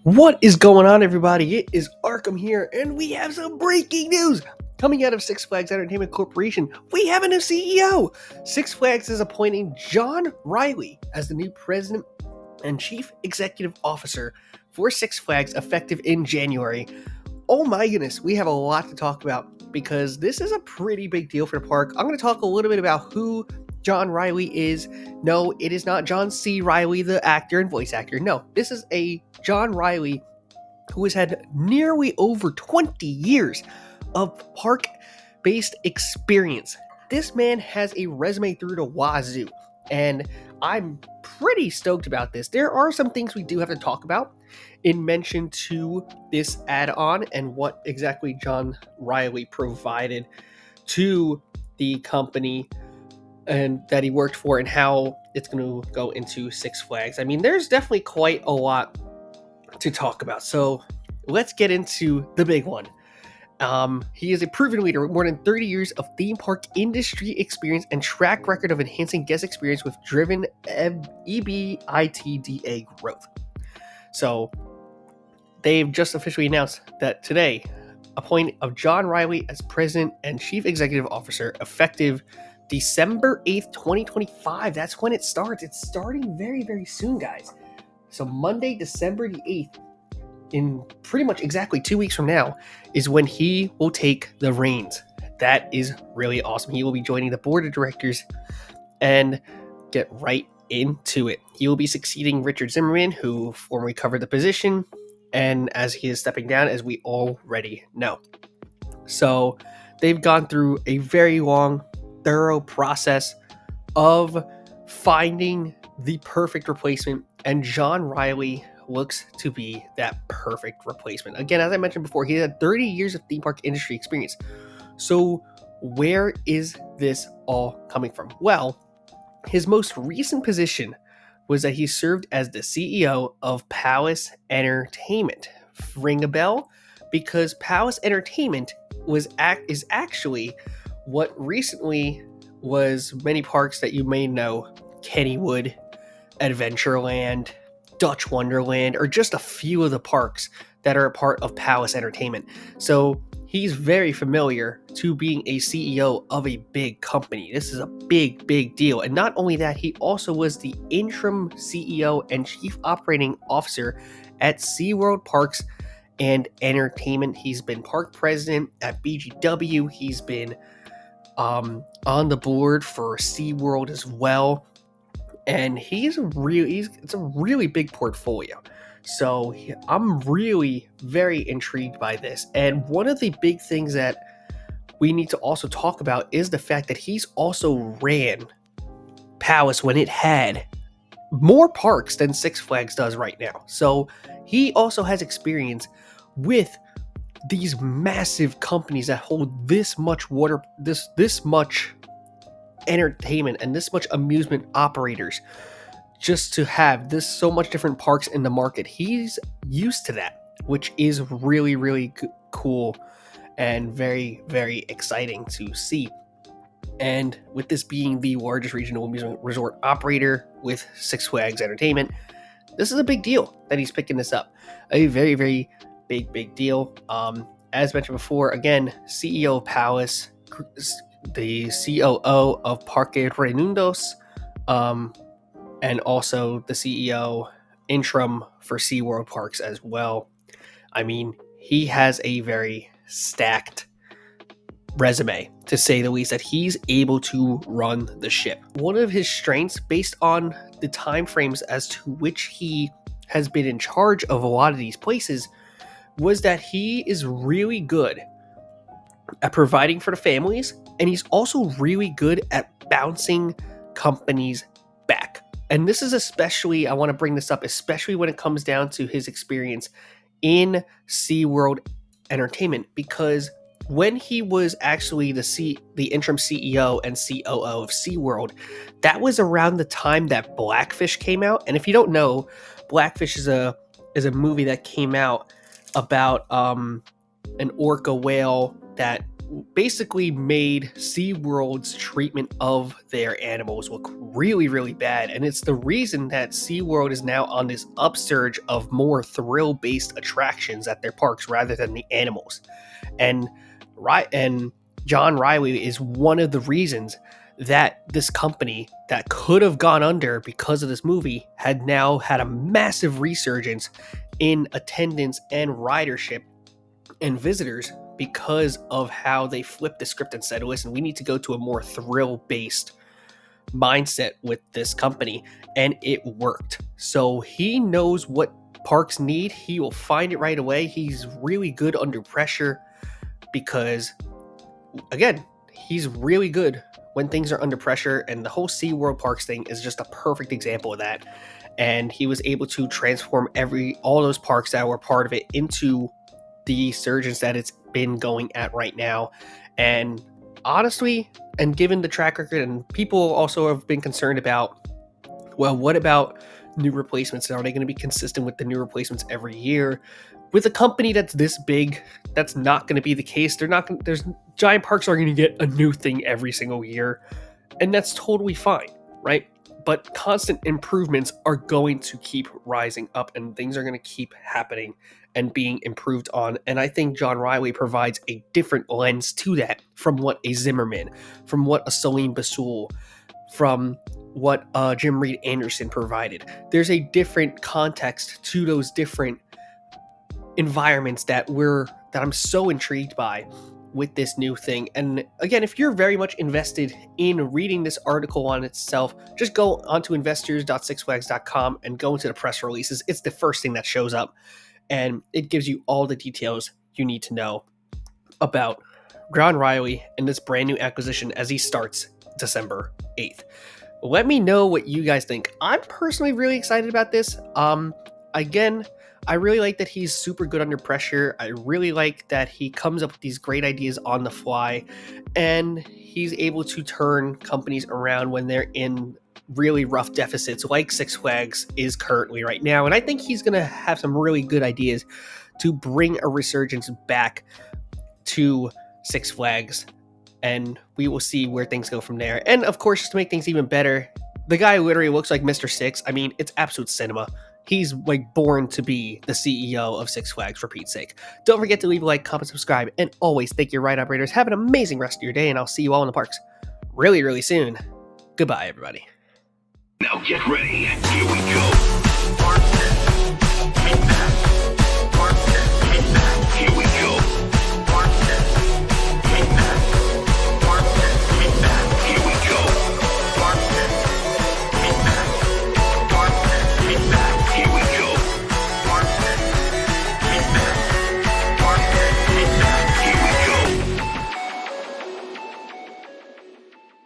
What is going on, everybody? It is Arkham here, and we have some breaking news coming out of Six Flags Entertainment Corporation. We have a new CEO. Six Flags is appointing John Reilly as the new president and chief executive officer for Six Flags, effective in January. Oh my goodness, we have a lot to talk about because this is a pretty big deal for the park. I'm going to talk a little bit about who John Reilly is. No, it is not John C. Reilly, the actor and voice actor. No, this is a John Reilly who has had nearly over 20 years of park-based experience. This man has a resume through the wazoo, and I'm pretty stoked about this. There are some things we do have to talk about in mention to this add-on and what exactly John Reilly provided to the company and that he worked for, and how it's going to go into Six Flags. I mean, there's definitely quite a lot to talk about. So let's get into the big one. He is a proven leader with more than 30 years of theme park industry experience and track record of enhancing guest experience with driven EBITDA growth. So they've just officially announced that today, appointment of John Reilly as president and chief executive officer, effective December 8th, 2025. That's when it starts. It's starting very, very soon, guys. So Monday, December the 8th, in pretty much exactly 2 weeks from now, is when he will take the reins. That is really awesome. He will be joining the board of directors and get right into it. He will be succeeding Richard Zimmerman, who formerly covered the position, and as he is stepping down, as we already know. So they've gone through a very long, thorough process of finding the perfect replacement, and John Reilly looks to be that perfect replacement. Again, as I mentioned before, he had 30 years of theme park industry experience. So where is this all coming from? Well, his most recent position was that he served as the CEO of Palace Entertainment. Ring a bell? Because Palace Entertainment is actually what recently was many parks that you may know: Kennywood, Adventureland, Dutch Wonderland, or just a few of the parks that are a part of Palace Entertainment. So he's very familiar to being a CEO of a big company. This is a big, big deal. And not only that, he also was the interim CEO and chief operating officer at SeaWorld Parks and Entertainment. He's been park president at BGW. He's been on the board for SeaWorld as well. And it's a really big portfolio. So I'm really very intrigued by this. And one of the big things that we need to also talk about is the fact that he's also ran Palace when it had more parks than Six Flags does right now. So he also has experience with these massive companies that hold this much this much entertainment and this much amusement operators, just to have this so much different parks in the market. He's used to that, which is really, really cool and very, very exciting to see. And with this being the largest regional amusement resort operator with Six Flags Entertainment, this is a big deal that he's picking this up. A very, very big deal. As mentioned before, again, CEO of Palace, the COO of Parque Reymundos, and also the CEO interim for SeaWorld Parks as well. I mean, he has a very stacked resume, to say the least, that he's able to run the ship. One of his strengths, based on the time frames as to which he has been in charge of a lot of these places, was that he is really good at providing for the families, and he's also really good at bouncing companies back. And this is especially, I want to bring this up, especially when it comes down to his experience in SeaWorld Entertainment, because when he was actually the interim CEO and COO of SeaWorld, that was around the time that Blackfish came out. And if you don't know, Blackfish is a movie that came out about an orca whale that basically made SeaWorld's treatment of their animals look really, really bad. And it's the reason that SeaWorld is now on this upsurge of more thrill-based attractions at their parks rather than the animals. And John Reilly is one of the reasons that this company that could have gone under because of this movie had now had a massive resurgence in attendance and ridership and visitors because of how they flipped the script and said, listen, we need to go to a more thrill-based mindset with this company, and it worked. So he knows what parks need. He will find it right away. He's really good under pressure because, again, he's really good when things are under pressure, and the whole SeaWorld Parks thing is just a perfect example of that. And he was able to transform all those parks that were part of it into the surgeons that it's been going at right now. And honestly, and given the track record, and people also have been concerned about, well, what about new replacements? Are they going to be consistent with the new replacements every year? With a company that's this big, that's not going to be the case. There's giant parks are going to get a new thing every single year, and that's totally fine, right? But constant improvements are going to keep rising up, and things are going to keep happening and being improved on. And I think John Reilly provides a different lens to that from what a Zimmerman, from what a Salim Basul, from what Jim Reed Anderson provided. There's a different context to those different environments that I'm so intrigued by with this new thing. And again, if you're very much invested in reading this article on itself, just go onto investors.sixflags.com and go into the press releases. It's the first thing that shows up, and it gives you all the details you need to know about John Reilly and this brand new acquisition as he starts December 8th. Let me know what you guys think. I'm personally really excited about this. Again, I really like that he's super good under pressure. I really like that he comes up with these great ideas on the fly, and he's able to turn companies around when they're in really rough deficits like Six Flags is currently right now. And I think he's going to have some really good ideas to bring a resurgence back to Six Flags, and we will see where things go from there. And of course, just to make things even better, the guy literally looks like Mr. Six. I mean, it's absolute cinema. He's like born to be the CEO of Six Flags, for Pete's sake. Don't forget to leave a like, comment, subscribe, and always thank your ride operators. Have an amazing rest of your day, and I'll see you all in the parks really, really soon. Goodbye, everybody. Now get ready. Here we go.